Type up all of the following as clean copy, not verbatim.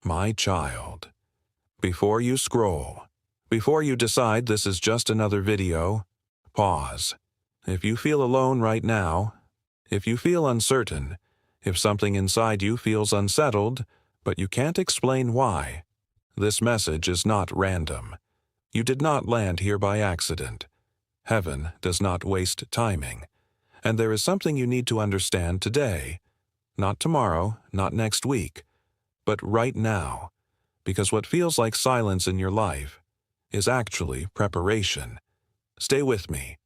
My child. Before you scroll, before you decide this is just another video, pause. If you feel alone right now, if you feel uncertain, if something inside you feels unsettled, but you can't explain why, this message is not random. You did not land here by accident. Heaven does not waste timing. And there is something you need to understand today. Not tomorrow, not next week, but right now. Because what feels like silence in your life is actually preparation. Stay with me.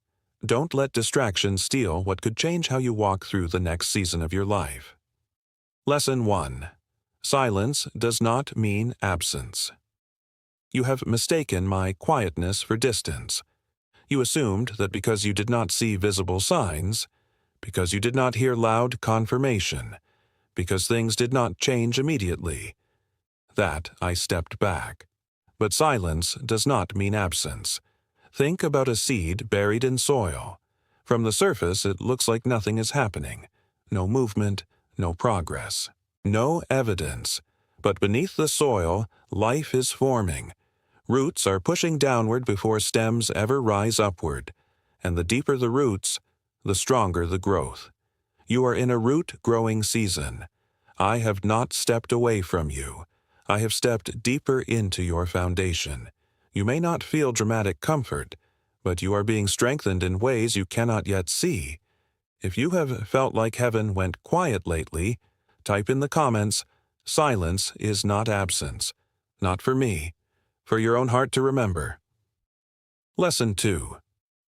Don't let distraction steal what could change how you walk through the next season of your life. Lesson 1. Silence does not mean absence. You have mistaken my quietness for distance. You assumed that because you did not see visible signs, because you did not hear loud confirmation, because things did not change immediately, that I stepped back. But silence does not mean absence. Think about a seed buried in soil. From the surface, it looks like nothing is happening. No movement, no progress, no evidence. But beneath the soil, life is forming. Roots are pushing downward before stems ever rise upward. And the deeper the roots, the stronger the growth. You are in a root-growing season. I have not stepped away from you. I have stepped deeper into your foundation. You may not feel dramatic comfort, but you are being strengthened in ways you cannot yet see. If you have felt like heaven went quiet lately, type in the comments, "Silence is not absence." Not for me, for your own heart to remember. Lesson 2.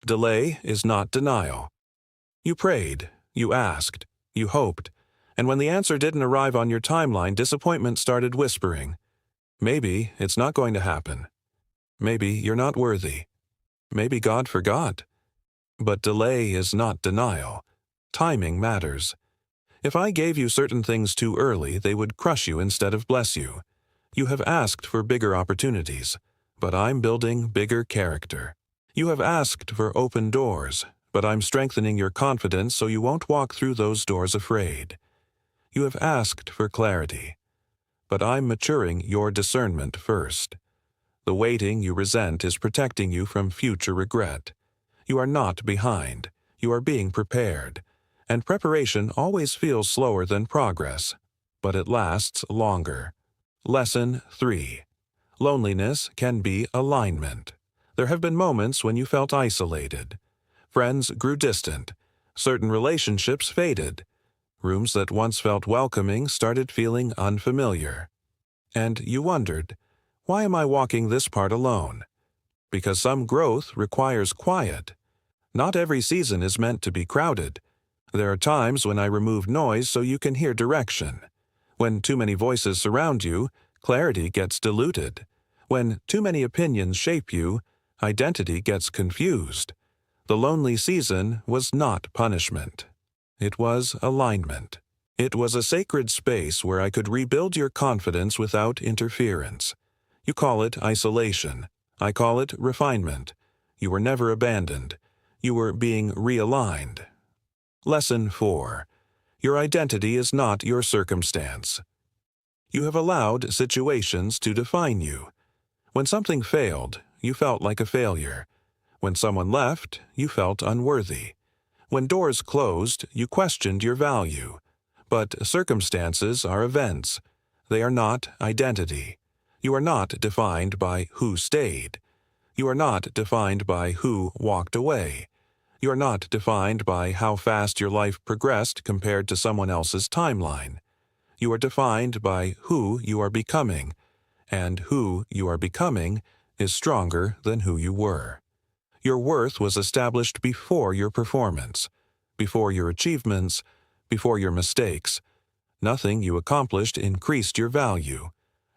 Delay is not denial. You prayed, you asked, you hoped, and when the answer didn't arrive on your timeline, disappointment started whispering. Maybe it's not going to happen. Maybe you're not worthy. Maybe God forgot. But delay is not denial. Timing matters. If I gave you certain things too early, they would crush you instead of bless you. You have asked for bigger opportunities, but I'm building bigger character. You have asked for open doors, but I'm strengthening your confidence so you won't walk through those doors afraid. You have asked for clarity, but I'm maturing your discernment first. The waiting you resent is protecting you from future regret. You are not behind. You are being prepared. And preparation always feels slower than progress, but it lasts longer. Lesson 3. Loneliness can be alignment. There have been moments when you felt isolated. Friends grew distant. Certain relationships faded. Rooms that once felt welcoming started feeling unfamiliar. And you wondered, why am I walking this part alone? Because some growth requires quiet. Not every season is meant to be crowded. There are times when I remove noise so you can hear direction. When too many voices surround you, clarity gets diluted. When too many opinions shape you, identity gets confused. The lonely season was not punishment. It was alignment. It was a sacred space where I could rebuild your confidence without interference. You call it isolation. I call it refinement. You were never abandoned. You were being realigned. Lesson 4. Your identity is not your circumstance. You have allowed situations to define you. When something failed, you felt like a failure. When someone left, you felt unworthy. When doors closed, you questioned your value. But circumstances are events. They are not identity. You are not defined by who stayed. You are not defined by who walked away. You are not defined by how fast your life progressed compared to someone else's timeline. You are defined by who you are becoming, and who you are becoming is stronger than who you were. Your worth was established before your performance, before your achievements, before your mistakes. Nothing you accomplished increased your value.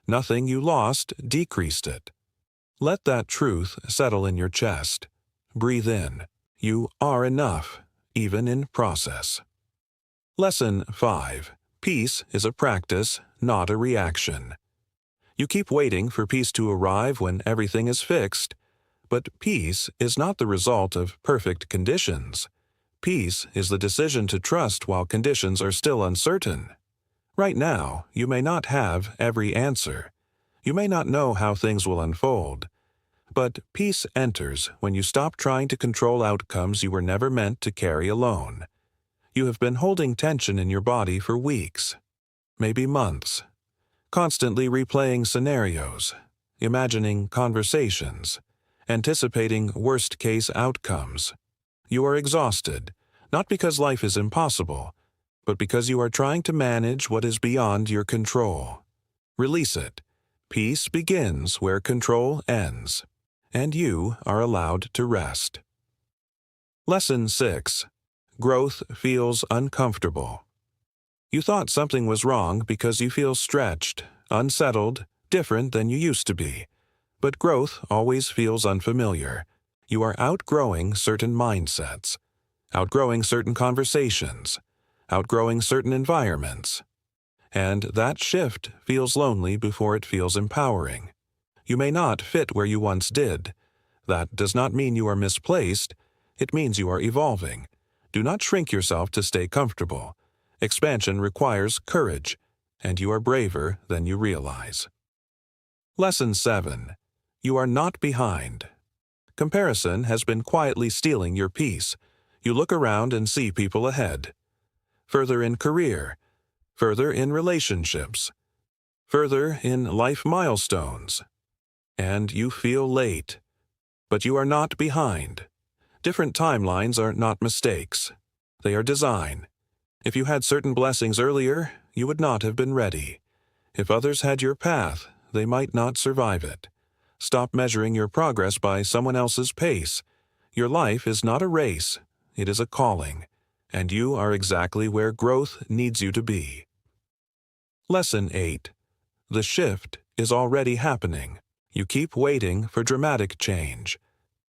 Nothing you lost decreased it. Let that truth settle in your chest. Breathe in. You are enough, even in process. Lesson 5. Peace is a practice, not a reaction. You keep waiting for peace to arrive when everything is fixed, but peace is not the result of perfect conditions. Peace is the decision to trust while conditions are still uncertain. Right now, you may not have every answer. You may not know how things will unfold. But peace enters when you stop trying to control outcomes you were never meant to carry alone. You have been holding tension in your body for weeks, maybe months, constantly replaying scenarios, imagining conversations, anticipating worst-case outcomes. You are exhausted, not because life is impossible, but because you are trying to manage what is beyond your control. Release it. Peace begins where control ends, and you are allowed to rest. Lesson 6. Growth feels uncomfortable. You thought something was wrong because you feel stretched, unsettled, different than you used to be. But growth always feels unfamiliar. You are outgrowing certain mindsets, outgrowing certain conversations, outgrowing certain environments. And that shift feels lonely before it feels empowering. You may not fit where you once did. That does not mean you are misplaced. It means you are evolving. Do not shrink yourself to stay comfortable. Expansion requires courage, and you are braver than you realize. Lesson 7. You are not behind. Comparison has been quietly stealing your peace. You look around and see people ahead. Further in career, further in relationships, further in life milestones. And you feel late. But you are not behind. Different timelines are not mistakes. They are design. If you had certain blessings earlier, you would not have been ready. If others had your path, they might not survive it. Stop measuring your progress by someone else's pace. Your life is not a race, it is a calling, and you are exactly where growth needs you to be. Lesson 8. The shift is already happening. You keep waiting for dramatic change.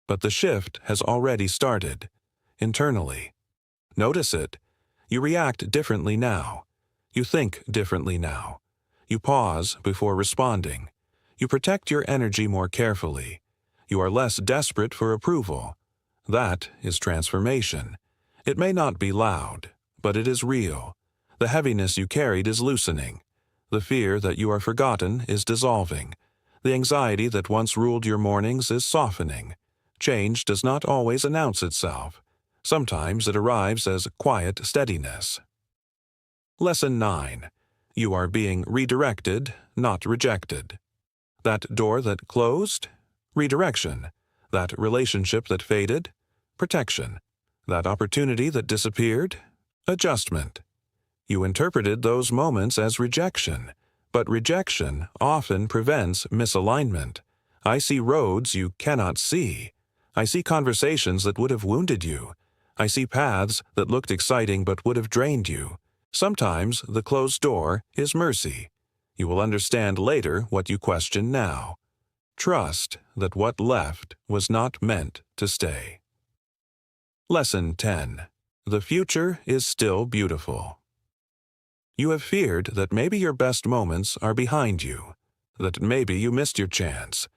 But the shift has already started, internally. Notice it. You react differently now. You think differently now. You pause before responding. You protect your energy more carefully. You are less desperate for approval. That is transformation. It may not be loud, but it is real. The heaviness you carried is loosening. The fear that you are forgotten is dissolving. The anxiety that once ruled your mornings is softening. Change does not always announce itself. Sometimes it arrives as quiet steadiness. Lesson 9. You are being redirected, not rejected. That door that closed? Redirection. That relationship that faded? Protection. That opportunity that disappeared? Adjustment. You interpreted those moments as rejection, but rejection often prevents misalignment. I see roads you cannot see. I see conversations that would have wounded you. I see paths that looked exciting but would have drained you. Sometimes the closed door is mercy. You will understand later what you question now. Trust that what left was not meant to stay. Lesson 10. The future is still beautiful. You have feared that maybe your best moments are behind you, that maybe you missed your chance,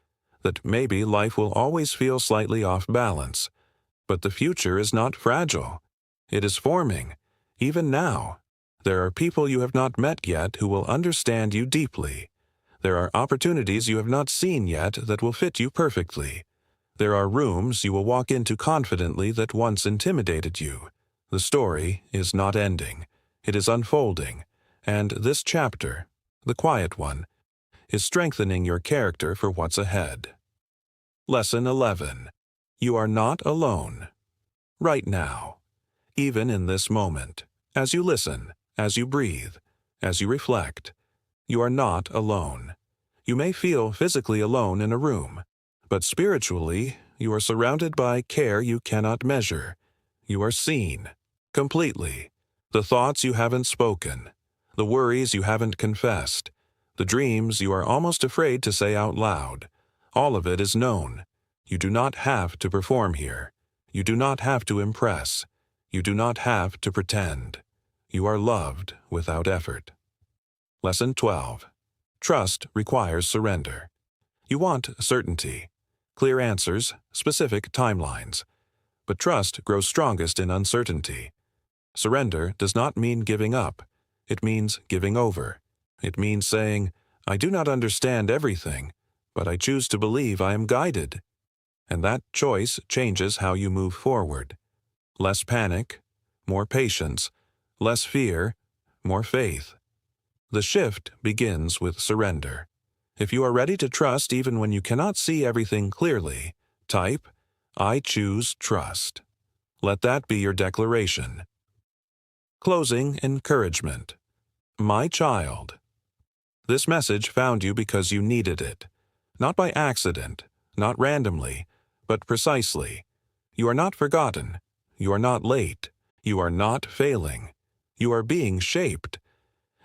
that maybe life will always feel slightly off balance. But the future is not fragile. It is forming, even now. There are people you have not met yet who will understand you deeply. There are opportunities you have not seen yet that will fit you perfectly. There are rooms you will walk into confidently that once intimidated you. The story is not ending. It is unfolding. And this chapter, the quiet one, is strengthening your character for what's ahead. Lesson 11. You are not alone. Right now, even in this moment, as you listen, as you breathe, as you reflect, you are not alone. You may feel physically alone in a room, but spiritually, you are surrounded by care you cannot measure. You are seen, completely. The thoughts you haven't spoken, the worries you haven't confessed, the dreams you are almost afraid to say out loud, all of it is known. You do not have to perform here. You do not have to impress. You do not have to pretend. You are loved without effort. Lesson 12. Trust requires surrender. You want certainty, clear answers, specific timelines. But trust grows strongest in uncertainty. Surrender does not mean giving up. It means giving over. It means saying, I do not understand everything, but I choose to believe I am guided. And that choice changes how you move forward. Less panic, more patience, less fear, more faith. The shift begins with surrender. If you are ready to trust even when you cannot see everything clearly, type, I choose trust. Let that be your declaration. Closing encouragement. My child. This message found you because you needed it. Not by accident, not randomly, but precisely. You are not forgotten. You are not late. You are not failing. You are being shaped.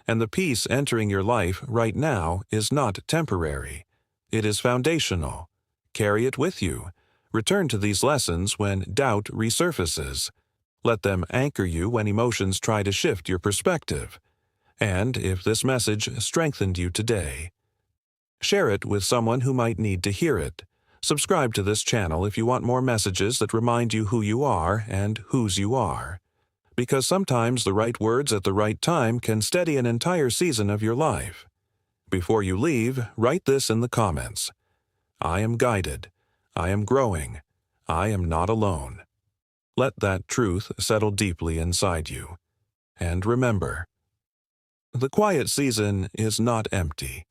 And the peace entering your life right now is not temporary. It is foundational. Carry it with you. Return to these lessons when doubt resurfaces. Let them anchor you when emotions try to shift your perspective. And if this message strengthened you today, share it with someone who might need to hear it. Subscribe to this channel if you want more messages that remind you who you are and whose you are. Because sometimes the right words at the right time can steady an entire season of your life. Before you leave, write this in the comments. I am guided. I am growing. I am not alone. Let that truth settle deeply inside you. And remember, the quiet season is not empty.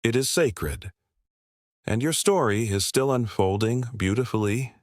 It is sacred. And your story is still unfolding beautifully